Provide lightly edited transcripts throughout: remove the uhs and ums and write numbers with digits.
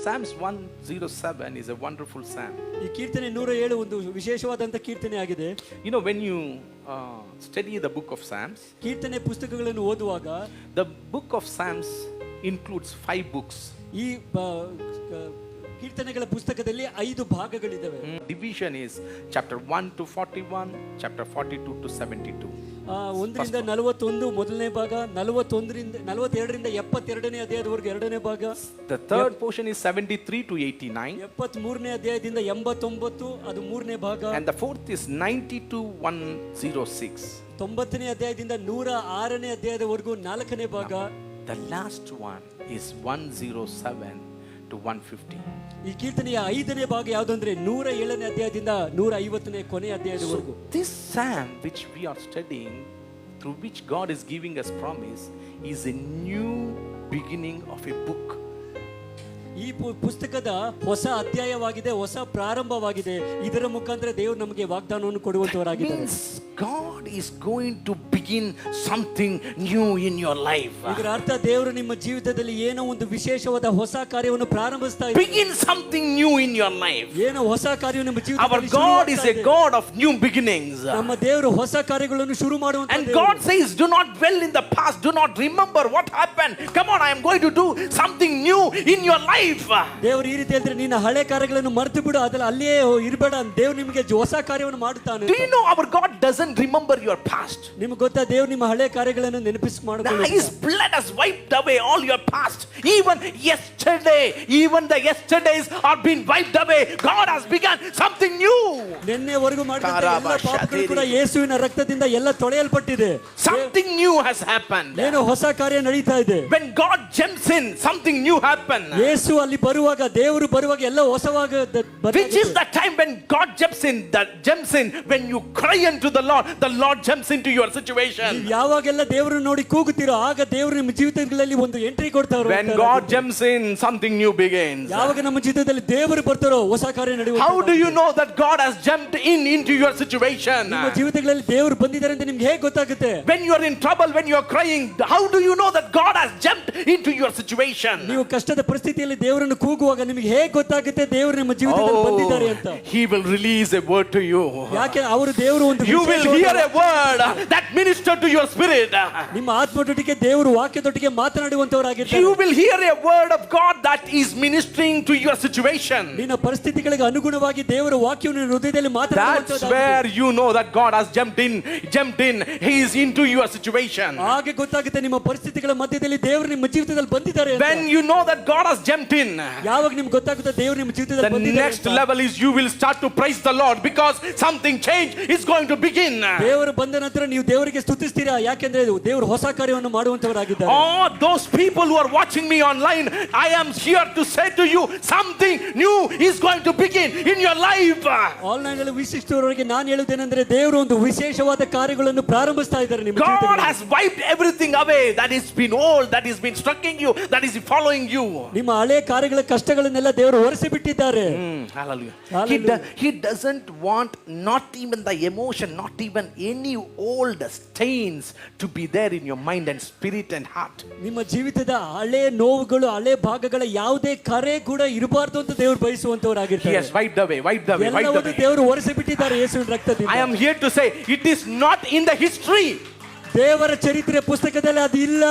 Psalms 107 is a wonderful psalm. ಈ ಕೀರ್ತನೆ 107 ಒಂದು ವಿಶೇಷವಾದಂತ ಕೀರ್ತನೆ ಆಗಿದೆ. You know, when you study the book of Psalms, ಕೀರ್ತನೆ ಪುಸ್ತಕಗಳನ್ನು ಓದುವಾಗ the book of Psalms includes 5 books. ಈ ಕೀರ್ತನೆಗಳ ಪುಸ್ತಕದಲ್ಲಿ 5 ಭಾಗಗಳಿವೆ. Division is chapter 1 to 41, chapter 42 to 72. 1ರಿಂದ 41 ಮೊದಲನೇ ಭಾಗ, 42ರಿಂದ 72ನೇ ಅಧ್ಯಾಯದವರೆಗೆ ಎರಡನೇ ಭಾಗ. The third portion is 73 to 89. 73ನೇ ಅಧ್ಯಾಯದಿಂದ 89 ಅದು ಮೂರನೇ ಭಾಗ. And the fourth is 90 to 106. 90ನೇ ಅಧ್ಯಾಯದಿಂದ 106ನೇ ಅಧ್ಯಾಯದವರೆಗೂ ನಾಲ್ಕನೇ ಭಾಗ. The last one is 107 to 150. ಈ ಕೀರ್ತನೆಯ 5ನೇ ಭಾಗ ಯಾವುದು ಅಂದ್ರೆ 107ನೇ ಅಧ್ಯಾಯದಿಂದ 150ನೇ ಕೊನೆಯ ಅಧ್ಯಾಯದವರೆಗೂ. This psalm which we are studying, through which God is giving us promise, is a new beginning of a book. ಈ ಪುಸ್ತಕದ ಹೊಸ ಅಧ್ಯಾಯವಾಗಿದೆ, ಹೊಸ ಪ್ರಾರಂಭವಾಗಿದೆ. ಇದರ ಮುಖಾಂತರ ದೇವರು ನಮಗೆ ವಾಗ್ದಾನವನ್ನು ಕೊಡುವಂತವರಾಗಿದ್ದಾರೆ. God is going to begin something new in your life. ಇದರ ಅರ್ಥ ದೇವರು ನಿಮ್ಮ ಜೀವಿತದಲ್ಲಿ ಏನೋ ಒಂದು ವಿಶೇಷವಾದ ಹೊಸ ಕಾರ್ಯವನ್ನು ಪ್ರಾರಂಭಿಸ್ತಾ ಇದ್ದಾರೆ. Begin something new in your life. ಏನೋ ಹೊಸ ಕಾರ್ಯವನ್ನು ನಿಮ್ಮ ಜೀವಿತದಲ್ಲಿ Our God is a God of new beginnings. ನಮ್ಮ ದೇವರು ಹೊಸ ಕಾರ್ಯಗಳನ್ನು ಶುರು ಮಾಡುವಂತ And God says, do not dwell in the past, do not remember what happened. Come on, I am going to do something new in your life. ದೇವರು ಈ ರೀತಿ ಹೇಳಿದ್ರೆ ನಿನ್ನ ಹಳೆ ಕಾರ್ಯಗಳನ್ನು ಮರೆತು ಬಿಡು, ಅದಲ್ಲ ಅಲ್ಲಿಯೇ ಇರಬೇಡ. ದೇವರು ನಿಮಗೆ ಹೊಸ ಕಾರ್ಯವನ್ನು ಮಾಡುತ್ತಾನೆ. Do you know our God doesn't remember your past? ನಿಮಗೆ ಗೊತ್ತಾ ದೇವರು ನಿಮ್ಮ ಹಳೆ ಕಾರ್ಯಗಳನ್ನು ನೆನಪಿಸಿಕೊಳ್ಳುತ್ತಾನೆ. His blood has wiped away all your past. Even yesterday, even the yesterdays are being wiped away. God has begun something new. ನಿನ್ನೆವರೆಗೂ ಮಾಡಿದ ಎಲ್ಲ ಪಾಪಗಳು ಕೂಡ ಯೇಸುವಿನ ರಕ್ತದಿಂದ ಎಲ್ಲ ತೊಳೆಯಲ್ಪಟ್ಟಿದೆ. Something new has happened. ಏನೋ ಹೊಸ ಕಾರ್ಯ ನಡೀತಾ ಇದೆ. When God jumps in, something new happens. ಯೇಸು ಅಲ್ಲಿ ಬರುವಾಗ, ದೇವರು ಬರುವಾಗ ಎಲ್ಲ ಹೊಸವಾಗ. Which is the time when God jumps in, when you cry unto the Lord jumps into your situation. ಯಾವಾಗೆಲ್ಲ ದೇವರನ್ನು ನೋಡಿ ಕೂಗುತ್ತೀರೋ ಆಗ ದೇವರು ನಿಮ್ಮ ಜೀವಿತಗಳಲ್ಲಿ ಒಂದು ಎಂಟ್ರಿ ಕೊಡ್ತಾರೆ. When God jumps in, something new begins. ಯಾವಾಗ ನಮ್ಮ ಜೀವಿತದಲ್ಲಿ ದೇವರು ಬರ್ತಾರೋ ಹೊಸ ಕಾರ್ಯ ನಡೆಯುತ್ತೆ. How do you know that God has jumped into your situation? ನಿಮ್ಮ ಜೀವಿತಗಳಲ್ಲಿ ದೇವರು ಬಂದಿದ್ದಾರೆ ಅಂತ ನಿಮಗೆ ಹೇಗೆ ಗೊತ್ತಾಗುತ್ತೆ? When you are in trouble, when you are crying, how do you know that God has jumped into your situation? ನೀವು ಕಷ್ಟದ ಪರಿಸ್ಥಿತಿಯಲ್ಲಿ ದೇವರನ್ನು ಕೂಗುವಾಗ ನಿಮಗೆ ಹೇಗೆ ಗೊತ್ತಾಗುತ್ತೆ ದೇವರು ನಿಮ್ಮ ಜೀವಿತದಲ್ಲಿ ಬಂದಿದ್ದಾರೆ ಅಂತ? He will release a word to you. ಯಾಕೆ ಅವರು ದೇವರು ಒಂದು You will hear a word that minister to your spirit. ನಿಮ್ಮ ಆತ್ಮದೊಟ್ಟಿಗೆ ದೇವರು ವಾಕ್ಯದೊಟ್ಟಿಗೆ ಮಾತನಾಡುವಂತವರಾಗಿರ್ತಾರೆ. You will hear a word of God that is ministering to your situation. ನಿನ್ನ ಪರಿಸ್ಥಿತಿಗಳಿಗೆ ಅನುಗುಣವಾಗಿ ದೇವರ ವಾಕ್ಯವನ್ನು ನಿನ್ನ ಹೃದಯದಲ್ಲಿ ಮಾತನಾಡುವಂತದ್ದು. That's where you know that God has jumped in. He is into your situation. ಹಾಗೆ ಗೊತ್ತಾಗುತ್ತೆ ನಿಮ್ಮ ಪರಿಸ್ಥಿತಿಗಳ ಮಧ್ಯದಲ್ಲಿ ದೇವರು ನಿಮ್ಮ ಜೀವಿತದಲ್ಲಿ ಬಂದಿದ್ದಾರೆ ಅಂತ. When you know that God has jumped in, ಯಾವಾಗ ನಿಮಗೆ ಗೊತ್ತಾಗುತ್ತೆ ದೇವರು ನಿಮ್ಮ ಜೀವಿತದಲ್ಲಿ the ಬಂದಿದ್ದಾರೆ, next level is you will start to praise the Lord because something change is going to begin. ದೇವರು ಬಂದ ನಂತರ ನೀವು ದೇವರಿಗೆ ಸ್ತುತಿಸ್ತೀರಾ, ಯಾಕೆಂದ್ರೆ ದೇವರು ಹೊಸ ಕಾರ್ಯವನ್ನು ಮಾಡುವಂತವರಾಗಿದ್ದಾರೆ. Oh, those people who are watching me online, I am here to say to you, something new is going to begin in your life. Online ಅಲ್ಲಿ ವೀಕ್ಷಿಸುವವರಿಗೆ ನಾನು ಹೇಳುತ್ತೇನೆಂದ್ರೆ ದೇವರು ಒಂದು ವಿಶೇಷವಾದ ಕಾರ್ಯಗಳನ್ನು ಪ್ರಾರಂಭಿಸ್ತಾ ಇದ್ದಾರೆ ನಿಮ್ಮ ಜೀವಿತದಲ್ಲಿ. God has wiped everything away that has been old, that has been striking you, that is following you. ನಿಮ್ಮ ಹಳೆ ಕಾರ್ಯಗಳ ಕಷ್ಟಗಳನ್ನೆಲ್ಲ ದೇವರು ಹೊರಸಿ ಬಿಟ್ಟಿದ್ದಾರೆ. Hallelujah. He doesn't want not even the emotion, not even any old stains to be there in your mind and spirit and heart. ನಿಮ್ಮ ಜೀವಿತದ ಹಳೆ ನೋವುಗಳು, ಹಳೆ ಭಾಗಗಳ ಯಾವುದೇ ಕರೆ ಕೂಡ ಇರಬಾರದು ಅಂತ ದೇವರು ಬಯಸುವಂತವರಾಗಿರ್ತಾರೆ. He has wiped away. ಎಲ್ಲವನ್ನೂ ದೇವರು ಹೊರಸಿ ಬಿಟ್ಟಿದ್ದಾರೆ ಯೇಸುವಿನ ರಕ್ತದಿಂದ. I am here to say it is not in the history. ದೇವರ ಚರಿತ್ರೆ ಪುಸ್ತಕದಲ್ಲಿ ಅದು ಇಲ್ಲ.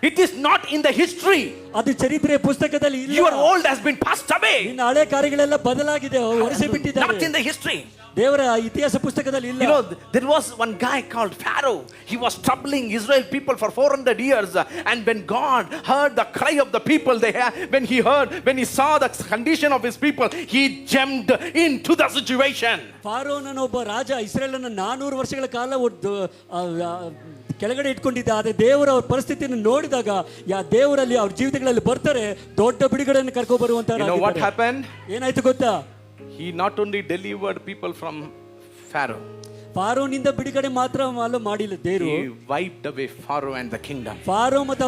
It is not in the history. ಅದು ಚರಿತ್ರೆ ಪುಸ್ತಕದಲ್ಲಿ ಇಲ್ಲ. Your old has been passed away. ನಿನ್ನ ಹಳೆ ಕಾರ್ಯಗಳೆಲ್ಲ ಬದಲಾಗಿದೆ, ಹೊರಸಿ ಬಿಟ್ಟಿದ್ದಾರೆ. Not in the history. ದೇವರ ಇತಿಹಾಸ ಪುಸ್ತಕದಲ್ಲಿ ಇಲ್ಲ. You know, there was one guy called Pharaoh. He was troubling Israel people for 400 years. And when God heard the cry of the people, when he saw the condition of his people, he jumped into the situation. ಫಾರೋನನ ಒಬ್ಬ ರಾಜ ಇಸ್ರೇಲನ್ನು 400 ವರ್ಷಗಳ ಕಾಲ ಕೆಳಗಡೆ ಇಟ್ಕೊಂಡಿದ್ದ. ಆದ್ರೆ ದೇವರು ಅವ್ರ ಪರಿಸ್ಥಿತಿಯನ್ನು ನೋಡಿದಾಗ ದೇವರಲ್ಲಿ ಅವ್ರ ಜೀವಿತಗಳಲ್ಲಿ ಬರ್ತಾರೆ, ದೊಡ್ಡ ಬಿಡುಗಡೆಯನ್ನು ಕರ್ಕೊಂಡು ಬರುವಂತ. You know what happened? ಏನಾಯ್ತು ಗೊತ್ತಾ? He not only delivered people from Pharaoh. ಫಾರೋನಿಂದ ಬಿಡುಗಡೆ ಮಾತ್ರ ಮಾಡಿಲ್ಲ ದೇವರು, He wiped away Pharaoh and the kingdom. Faroe ಮತ್ತು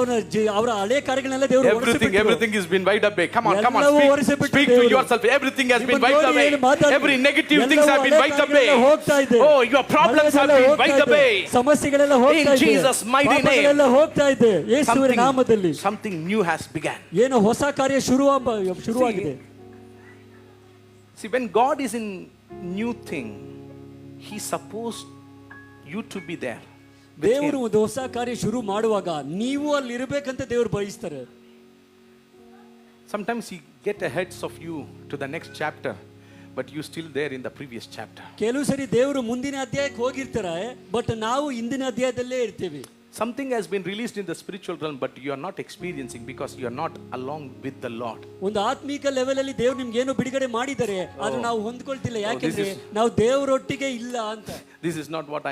ಅವರ ಹಳೆ ಕಾರ್ಯಗಳೆಲ್ಲ ದೇವರು Everything has been wiped away. Come on, ಎಲ್ಲವೂ ಹೊರಸಿಬಿಟ್ಟು speak to ದೇವರು. yourself. Everything has been ನಿಮ್ಮನ್ನು wiped ನೋಡಿ away. ಏನು ಮಾತಾಡಿ. Every negative ಎಲ್ಲವೂ things have been ಹಳೆ wiped ಕಾರ್ಯಗಳೆಲ್ಲ away. ಹೋಗ್ತಾ ಇದೆ. Oh, your problems have ಹಳೆಗಳೆಲ್ಲ been wiped ಹೋಗ್ತಾ ಇದೆ. away. ಸಮಸ್ಯೆಗಳೆಲ್ಲ ಹೋಗ್ತಾ In ಇದೆ. Jesus' mighty name. ಪಾಪಗಳೆಲ್ಲ ಹೋಗ್ತಾ ಇದೆ ಯೇಸುವಿನ ನಾಮದಲ್ಲಿ. Something new has begun. ಏನೋ ಹೊಸ ಕಾರ್ಯ ಶುರುವಾಗಿದೆ. See, when God is in new thing, He supposed you to be there. ದೇವರು ಒಂದು ಹೊಸ ಕಾರ್ಯ ಶುರು ಮಾಡುವಾಗ ನೀವು ಅಲ್ಲಿ ಇರಬೇಕಂತ ದೇವರು ಬಯಸ್ತಾರೆ. Sometimes He get ahead of you to the next chapter, but you still there in the previous chapter. ಕೆಲವು ಸರಿ ದೇವರು ಮುಂದಿನ ಅಧ್ಯಾಯಕ್ಕೆ ಹೋಗಿರ್ತಾರೆ, ಬಟ್ ನಾವು ಇಂದಿನ ಅಧ್ಯಾಯದಲ್ಲೇ ಇರ್ತೀವಿ. Something has been released in the spiritual realm, but you are not experiencing because you are not along with the Lord. ಒಂದು ಆತ್ಮೀಕ ಲೆವೆಲ್ ಅಲ್ಲಿ ದೇವರು ನಿಮ್ಗೆ ಏನೋ ಬಿಡುಗಡೆ ಮಾಡಿದ್ದಾರೆ, ಆದ್ರೆ ನಾವು ಹೊಂದ್ಕೊಳ್ತಿಲ್ಲ. ಯಾಕೆಂದ್ರೆ ನಾವು ದೇವರೊಟ್ಟಿಗೆ ಇಲ್ಲ ಅಂತ. This is not what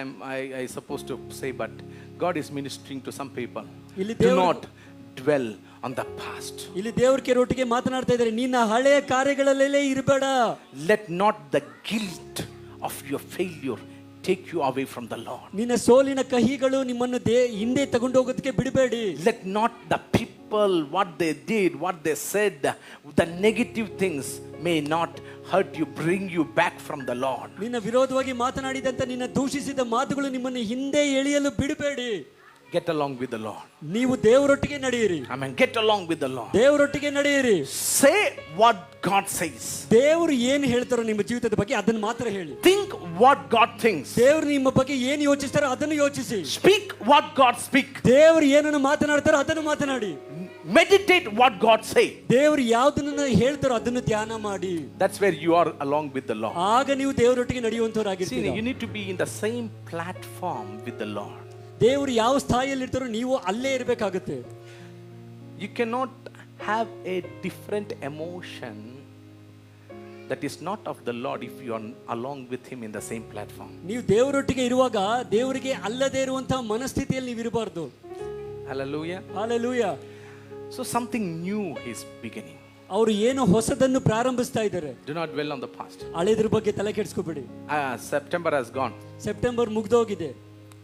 I supposed to say, but God is ministering to some people. ಇಲ್ಲಿ Do not dwell on the past. ಇಲ್ಲಿ ದೇವರ ಕೆರೊಟ್ಟಿಗೆ ಮಾತನಾಡ್ತಾ ಇದ್ದಾರೆ, ನಿನ್ನ ಹಳೆಯ ಕಾರ್ಯಗಳಲ್ಲೇ ಇರಬೇಡ. Let not the guilt of your failure take you away from the Lord. ನಿನ್ನ ಸೋಲಿನ ಕಹಿಗಳು ನಿಮ್ಮನ್ನು ಹಿಂದೆ ತಗೊಂಡು ಹೋಗೋದಕ್ಕೆ ಬಿಡಬೇಡಿ. Let not the people, what they did, what they said, the negative things may not hurt you, bring you back from the Lord. ನಿನ್ನ ವಿರೋಧವಾಗಿ ಮಾತನಾಡಿದಂತ ನಿನ್ನ ದೂಷಿಸಿದ ಮಾತುಗಳು ನಿಮ್ಮನ್ನು ಹಿಂದೆ ಎಳೆಯಲು ಬಿಡಬೇಡಿ. Get along with the Lord. ನೀವು ದೇವರೊಟ್ಟಿಗೆ ನಡೆಯಿರಿ. Amen. Get along with the Lord. ದೇವರೊಟ್ಟಿಗೆ ನಡೆಯಿರಿ. Say what God says. ದೇವರು ಏನು ಹೇಳ್ತಾರೋ ನಿಮ್ಮ ಜೀವಿತದ ಬಗ್ಗೆ ಅದನ್ನು ಮಾತ್ರ ಹೇಳಿ. Think what God thinks. ದೇವರು ನಿಮ್ಮ ಬಗ್ಗೆ ಏನು ಯೋಚಿಸ್ತಾರೋ ಅದನ್ನು ಯೋಚಿಸಿ. Speak what God speaks. ದೇವರು ಏನನ್ನು ಮಾತನಾಡ್ತಾರೋ ಅದನ್ನು ಮಾತನಾಡಿ. Meditate what God says. ದೇವರು ಯಾವುದನ್ನು ಹೇಳ್ತಾರೋ ಅದನ್ನು ಧ್ಯಾನ ಮಾಡಿ. That's where you are along with the Lord. ಆಗ ನೀವು ದೇವರೊಟ್ಟಿಗೆ See, ನಡೆಯುವಂತವರಾಗಿರ್ತೀರಿ. you need to be in the same platform with the Lord. ದೇವರು ಯಾವ ಸ್ಥಾಯಿಯಲ್ಲಿ ಇರ್ತಾರೋ ನೀವು ಅಲ್ಲೇ ಇರಬೇಕಾಗುತ್ತೆ. You cannot have a different emotion that is not of the Lord if you are along with Him in the same platform. ನೀವು ದೇವರೊಟ್ಟಿಗೆ ಇರುವಾಗ ದೇವರಿಗೆ ಅಲ್ಲದೇ ಇರುವಂತಹ ಮನಸ್ಥಿತಿಯಲ್ಲಿ ನೀವು ಇರಬಾರ್ದು. Hallelujah. Hallelujah. So something new is beginning. ಅವರು ಏನು ಹೊಸದನ್ನು ಪ್ರಾರಂಭಿಸ್ತಾ ಇದ್ದಾರೆ. Do not dwell on the past. ಹಳೆದ್ರ ಬಗ್ಗೆ ತಲೆ ಕೆಡಿಸ್ಕೋಬೇಡಿ. September has gone. ಸೆಪ್ಟೆಂಬರ್ ಮುಗ್ದೋಗಿದೆ.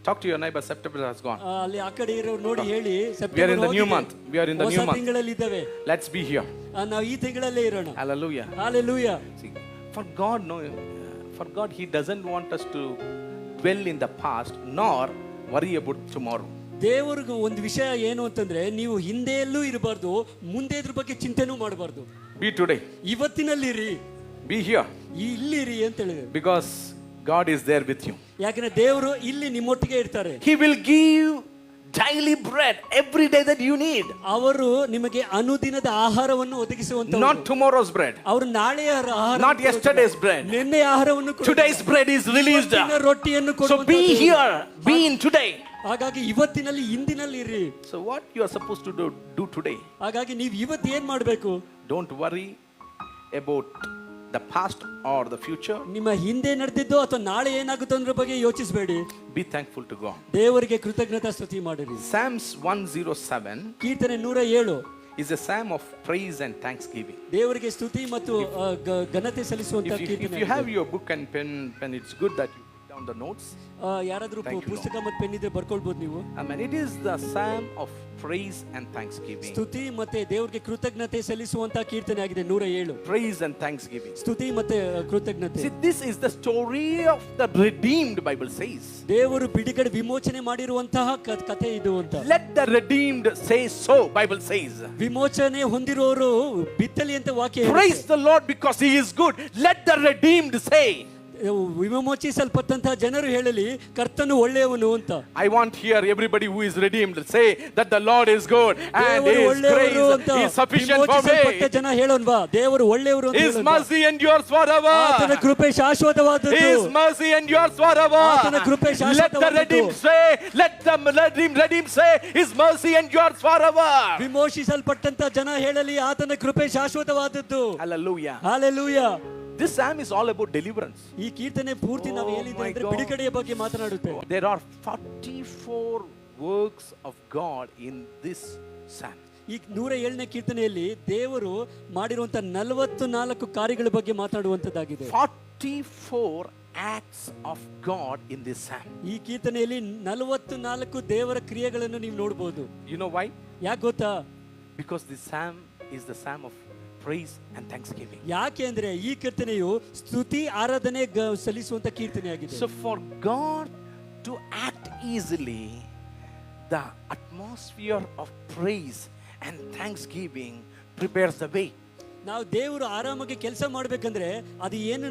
Talk to your neighbor. September has gone. ಅಲ್ಲಿ ಆ ಕಡೆ ಇರೋರು ನೋಡಿ ಹೇಳಿ, We are in the new month. We are in the new ಹೊಸ month. ತಿಂಗಳಲ್ಲಿ ಇದ್ದೇವೆ. Let's be here. ನಾವು ಈ ತಿಂಗಳಲ್ಲೇ ಇರೋಣ. Hallelujah. Hallelujah. See, for God, He doesn't want us to dwell in the past nor worry about tomorrow. ದೇವರಿಗೆ ಒಂದು ವಿಷಯ ಏನು ಅಂತಂದ್ರೆ, ನೀವು ಹಿಂದೆಯಲ್ಲೂ ಇರಬಾರ್ದು, ಮುಂದೆ ಇದ್ರ ಬಗ್ಗೆ ಚಿಂತೆನೂ ಮಾಡಬಾರ್ದು. Be today. ಇವತ್ತಿನಲ್ಲಿರಿ, Be here. ಇಲ್ಲಿರಿ ಅಂತ ಹೇಳಿದ್ರು. Because God is there with you. ಯಾಕಂದ್ರೆ ದೇವರು ಇಲ್ಲಿ ನಿಮ್ಮೊಟ್ಟಿಗೆ ಇರ್ತಾರೆ. He will give daily bread every day that you need. ಅವರು ನಿಮಗೆ ಅನುದಿನದ ಆಹಾರವನ್ನು ಒದಗಿಸುವಂತ, Not tomorrow's bread. ಅವರು ನಾಳೆಯ ಆಹಾರ, Not yesterday's bread. ನಿನ್ನೆ ಆಹಾರವನ್ನು, Today's bread is released. ರೊಟ್ಟಿಯನ್ನು So be here. Be in today. ಹಾಗಾಗಿ ಇವತ್ತಿನಲ್ಲಿ ಇಂದಿನಲ್ಲಿ ಇರಿ. So what you are supposed to do today? ಹಾಗಾಗಿ ನೀವು ಇವತ್ತು ಏನ್ ಮಾಡಬೇಕು? Don't worry about the past or the future. ನಿಮ್ಮ ಹಿಂದೆ ನಡೆದಿದ್ದು ಅಥವಾ ನಾಳೆ ಏನಾಗುತ್ತೋ ಅನ್ನೋ ಬಗ್ಗೆ ಯೋಚಿಸಬೇಡಿ. Be thankful to God. ದೇವರಿಗೆ ಕೃತಜ್ಞತಾ ಸ್ತುತಿ ಮಾಡಿರಿ. Psalms 107 ಕೀರ್ತನೆ 107 is a psalm of praise and thanksgiving. ದೇವರಿಗೆ ಸ್ತುತಿ ಮತ್ತು ಘನತೆ ಸಲ್ಲಿಸುವಂತ ಕೀರ್ತನೆ. If you have your book and pen, it's good that you put down the notes. ಯಾರಾದ್ರೂ ಪುಸ್ತಕ ಮತ್ತು ಪೆನ್ ಇದ್ರೆ ಬರ್ಕೊಳ್ಬಹುದು ನೀವು. Amen. It is the psalm of praise and thanksgiving. ಸ್ತುತಿ ಮತ್ತೆ ದೇವರಿಗೆ ಕೃತಜ್ಞತೆ ಸಲ್ಲಿಸುವಂತ ಕೀರ್ತನೆ ಆಗಿದೆ 107. Praise and thanksgiving. ಸ್ತುತಿ ಮತ್ತೆ ಕೃತಜ್ಞತೆ. See, this is the story of the redeemed, Bible says. ದೇವರು ಬಿಡುಗಡೆ ವಿಮೋಚನೆ ಮಾಡಿರುವಂತಹ ಕಥೆ ಇದು ಅಂತ. Let the redeemed say so, Bible says. ವಿಮೋಚನೆ ಹೊಂದಿರೋರು ಬಿತ್ತಲಿ ಅಂತ ವಾಕ್ಯ. Praise the Lord because He is good. Let the redeemed say. ವಿಮೋಚಿಸಲ್ಪಟ್ಟಂತಹ ಜನರು ಹೇಳಲಿ, ಕರ್ತನು ಒಳ್ಳೆಯವನು ಅಂತ. I want here everybody who is redeemed say that the Lord is good and His grace is sufficient for me. ಜನ ಹೇಳೋನ್ವಾ, ದೇವರು ಒಳ್ಳೆಯವರು ಅಂತ. His mercy endures forever. ಆತನ ಕೃಪೆ ಶಾಶ್ವತವಾದದ್ದು. His mercy endures forever. ಆತನ ಕೃಪೆ ಶಾಶ್ವತವಾದದ್ದು. Let the redeemed say, let the redeemed say, His mercy endures forever. ವಿಮೋಚಿಸಲ್ಪಟ್ಟಂತ ಜನ ಹೇಳಲಿ, ಆತನ ಕೃಪೆ ಶಾಶ್ವತವಾದದ್ದು. Hallelujah. Hallelujah. This psalm is all about deliverance. ಈ ಕೀರ್ತನೆ ಪೂರ್ತಿ ನಾವು ಹೇಳಿದ್ರೆ ಅಂದ್ರೆ ಬಿಡುಗಡೆಯ ಬಗ್ಗೆ ಮಾತನಾಡುತ್ತೆ. There are 44 works of God in this psalm. ಈ 107ನೇ ಕೀರ್ತನೆಯಲ್ಲಿ ದೇವರು ಮಾಡಿರುವಂತ 44 ಕಾರ್ಯಗಳ ಬಗ್ಗೆ ಮಾತಾಡುವಂತದ್ದಾಗಿದೆ. 44 acts of God in this psalm. ಈ ಕೀರ್ತನೆಯಲ್ಲಿ 44 ದೇವರ ಕ್ರಿಯೆಗಳನ್ನು ನೀವು ನೋಡಬಹುದು. You know why? ಯಾಕೆ ಗೊತ್ತಾ? Because this psalm is the psalm of praise and thanksgiving. ಯಾಕೆ ಅಂದ್ರೆ ಈ ಕೀರ್ತನೆಯು ಸ್ತುತಿ ಆರಾಧನೆ ಸಲ್ಲಿಸುವಂತ ಕೀರ್ತನೆಯಾಗಿದೆ. So for God to act easily, the atmosphere of praise and thanksgiving prepares the way. ನಾವು ದೇವರು ಆರಾಮಾಗಿ ಕೆಲಸ ಮಾಡ್ಬೇಕಂದ್ರೆ ಅದು ಏನು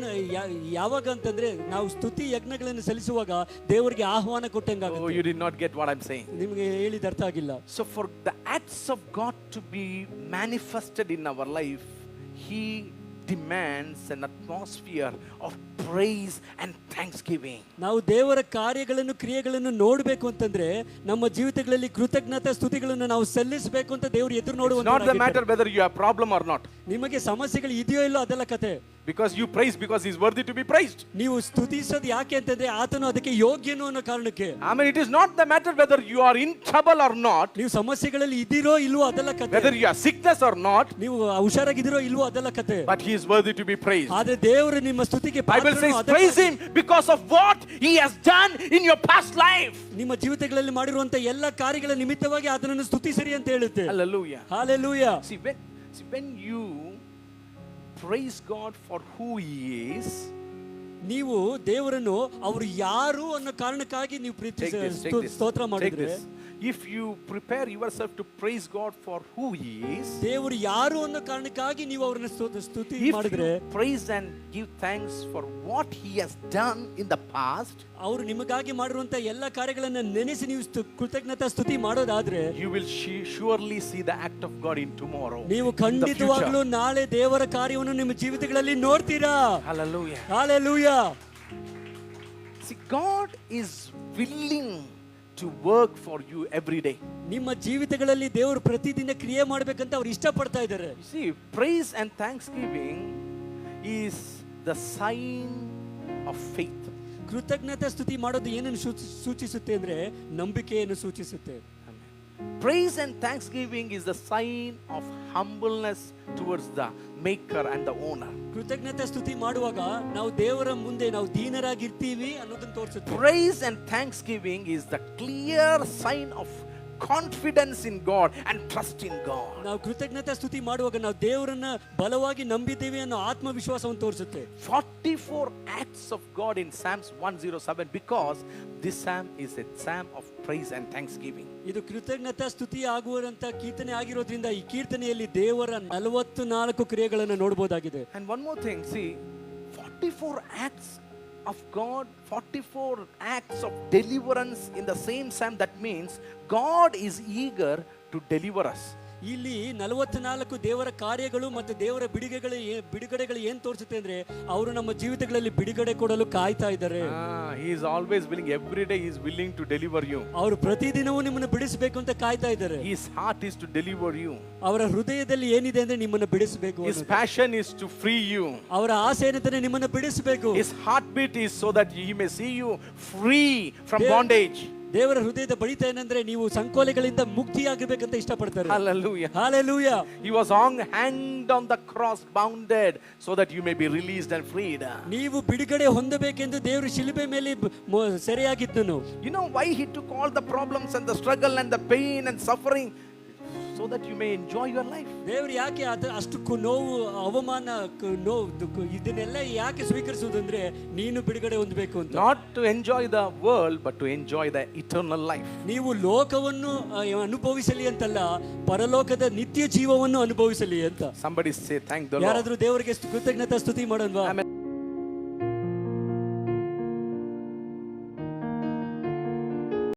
ಯಾವಾಗ ಅಂತಂದ್ರೆ ನಾವು ಸ್ತುತಿ ಯಜ್ಞಗಳನ್ನು ಸಲ್ಲಿಸುವಾಗ ದೇವರಿಗೆ ಆಹ್ವಾನ Oh, ಕೊಟ್ಟಂಗಾಗುತ್ತೆ. you did not get what I'm saying. ನಿಮಗೆ ಹೇಳಿದ ಅರ್ಥ ಆಗಿಲ್ಲ. So for the acts of God to be manifested in our life, He demands an atmosphere of praise and thanksgiving. ನಾವು ದೇವರ ಕಾರ್ಯಗಳನ್ನು ಕ್ರಿಯೆಗಳನ್ನು ನೋಡಬೇಕು ಅಂತಂದ್ರೆ ನಮ್ಮ ಜೀವಿತಗಳಲ್ಲಿ ಕೃತಜ್ಞತಾ ಸ್ತುತಿಗಳನ್ನು ನಾವು ಸಲ್ಲಿಸಬೇಕು ಅಂತ ದೇವರು ಎದುರು It's not the ನೋಡುವಂತ matter whether you have problem or not. ನಿಮಗೆ ಸಮಸ್ಯೆಗಳು ಇದೆಯೋ ಇಲ್ಲೋ ಅದೆಲ್ಲ ಕತೆ. Because you praise because He's worthy to be praised. ನೀವು ಸ್ತುತಿಸೋದು ಯಾಕೆ ಅಂತಂದ್ರೆ ಆತನು ಅದಕ್ಕೆ ಯೋಗ್ಯನು ಅನ್ನೋ ಕಾರಣಕ್ಕೆ. I mean, it is not the matter whether you are in trouble or not, ನೀವು ಸಮಸ್ಯೆಗಳಲ್ಲಿ ಇದ್ದೀರೋ ಇಲ್ವೋ ಅದೆಲ್ಲ ಕತೆ. whether you are sickness or not, ನೀವು ಹುಷಾರಾಗಿದ್ದೀರೋ ಇಲ್ವೋ ಅದೆಲ್ಲ ಕತೆ. but He is worthy to be praised. ಆದ್ರೆ ದೇವರು ನಿಮ್ಮ ಸ್ತುತಿಗೆ Bible says praise Him because of what He has done in your past life. ನಿಮ್ಮ ಜೀವಿತಗಳಲ್ಲಿ ಮಾಡಿರುವಂತ ಎಲ್ಲ ಕಾರ್ಯಗಳ ನಿಮಿತ್ತವಾಗಿ ಆತನನ್ನು ಸ್ತುತಿಸಿರಿ ಅಂತ ಹೇಳುತ್ತೆ. Hallelujah. Hallelujah. See, when you praise God for who He is, ನೀವು ದೇವರನ್ನು ಅವರು ಯಾರು ಅನ್ನೋ ಕಾರಣಕ್ಕಾಗಿ ನೀವು take this. ಸ್ತೋತ್ರ Take ಮಾಡಿದ್ರೆ this. If you prepare yourself to praise God for who He is, ದೇವರು ಯಾರು ಅನ್ನೋ ಕಾರಣಕ್ಕಾಗಿ ನೀವು ಅವರನ್ನ ಸ್ತುತಿ if ಮಾಡಿದ್ರೆ, you praise and give thanks for what He has done in the past, ಅವರು ನಿಮಗಾಗಿ ಮಾಡಿರುವಂತ ಎಲ್ಲ ಕಾರ್ಯಗಳನ್ನ ನೆನೆಸಿ ನೀವು ಕೃತಜ್ಞತಾ ಸ್ತುತಿ ಮಾಡೋದಾದ್ರೆ, you will surely see the act of God in tomorrow. ನೀವು ಖಂಡಿತವಾಗ್ಲೂ ನಾಳೆ ದೇವರ ಕಾರ್ಯವನ್ನು ನಿಮ್ಮ ಜೀವಿತಗಳಲ್ಲಿ ನೋಡ್ತೀರಾ. Hallelujah. Hallelujah. See, God is willing to work for you every day. ನಿಮ್ಮ ಜೀವಿತಗಳಲ್ಲಿ ದೇವರು ಪ್ರತಿದಿನ ಕ್ರಿಯೆ ಮಾಡ್ಬೇಕಂತ ಅವ್ರು ಇಷ್ಟಪಡ್ತಾ ಇದ್ದಾರೆ. You see, praise and thanksgiving is the sign of faith. ಕೃತಜ್ಞತಾ ಸ್ತುತಿ ಮಾಡೋದು ಏನನ್ನು ಸೂಚಿಸುತ್ತೆ ಅಂದ್ರೆ ನಂಬಿಕೆಯನ್ನು ಸೂಚಿಸುತ್ತೆ. Praise and thanksgiving is the sign of humbleness towards the maker and the owner. ಕೃತಜ್ಞತಾ ಸ್ತುತಿ ಮಾಡುವಾಗ ನಾವು ದೇವರ ಮುಂದೆ ನಾವು ದೀನರಾಗಿರ್ತೀವಿ ಅನ್ನೋದನ್ನ ತೋರಿಸುತ್ತೆ. Praise and thanksgiving is the clear sign of confidence in God and trust in God. ನಾವು ಕೃತಜ್ಞತಾ ಸ್ತುತಿ ಮಾಡುವಾಗ ನಾವು ದೇವರನ್ನ ಬಲವಾಗಿ ನಂಬಿದ್ದೇವೆ ಅನ್ನೋ ಆತ್ಮವಿಶ್ವಾಸವನ್ನು ತೋರಿಸುತ್ತೆ. 44 acts of God in Psalms 107 because this psalm is a psalm of praise and thanksgiving. ಇದು ಕೃತಜ್ಞತಾ ಸ್ತುತಿ ಆಗುವಂತ ಕೀರ್ತನೆ ಆಗಿರೋದ್ರಿಂದ ಈ ಕೀರ್ತನೆಯಲ್ಲಿ ದೇವರ 44 ಕ್ರಿಯೆಗಳನ್ನು ನೋಡಬಹುದಾಗಿದೆ. And one more thing, see, 44 acts of God, 44 acts of deliverance in the same psalm, that means God is eager to deliver us. ಇಲ್ಲಿ 44 ದೇವರ ಕಾರ್ಯಗಳು ಮತ್ತು ದೇವರ ಬಿಡುಗಡೆಗಳು ಏನ್ ತೋರಿಸುತ್ತೆ ಅಂದ್ರೆ ಅವರು ನಮ್ಮ ಜೀವಿತಗಳಲ್ಲಿ ಬಿಡುಗಡೆ ಕೊಡಲು ಕಾಯ್ತಾ ಇದ್ದಾರೆ. He is always willing, every day he is willing to deliver you. ಅವರು ಪ್ರತಿದಿನವೂ ನಿಮ್ಮನ್ನು ಬಿಡಿಸಬೇಕು ಅಂತ ಕಾಯ್ತಾ ಇದ್ದಾರೆ. His heart is to deliver you. ಅವರ ಹೃದಯದಲ್ಲಿ ಏನಿದೆ ಅಂದ್ರೆ ನಿಮ್ಮನ್ನು ಬಿಡಿಸಬೇಕು. His passion is to free you. ಅವರ ಆಸೆ ಏನಂದ್ರೆ ನಿಮ್ಮನ್ನು ಬಿಡಿಸಬೇಕು. His heartbeat is so that he may see you free from bondage. ದೇವರ ಹೃದಯದ ಬಡಿತ ಏನಂದ್ರೆ ನೀವು ಸಂಕೋಲೆಗಳಿಂದ ಮುಕ್ತಿಯಾಗಬೇಕಂತ ಇಷ್ಟಪಡ್ತಾರೆ. Hallelujah. Hallelujah. He was hanged on the cross, bounded, so that you may be released and freed. ನೀವು ಬಿಡುಗಡೆ ಹೊಂದಬೇಕೆಂದು ದೇವರು ಶಿಲುಬೆ ಮೇಲೆ ಸೆರೆಯಾಗಿದ್ದನು. You know why he took all the problems and the struggle and the pain and suffering? So that you may enjoy your life. ದೇವರು ಯಾಕೆ ಅಷ್ಟು ನೋವು ಅವಮಾನ ಇದನ್ನೆಲ್ಲ ಯಾಕೆ ಸ್ವೀಕರಿಸುವುದಂದ್ರೆ ನೀನು ಬಿಡುಗಡೆ ಹೊಂದಬೇಕು ಅಂತ. Not to enjoy the world but to enjoy the eternal life. ನೀವು ಲೋಕವನ್ನು ಅನುಭವಿಸಲಿ ಅಂತಲ್ಲ, ಪರಲೋಕದ ನಿತ್ಯ ಜೀವವನ್ನು ಅನುಭವಿಸಲಿ ಅಂತ. Somebody say thank the Lord. ಯಾರಾದ್ರೂ ದೇವರಿಗೆ ಕೃತಜ್ಞತಾ ಸ್ತುತಿ ಮಾಡೋಣವಾ?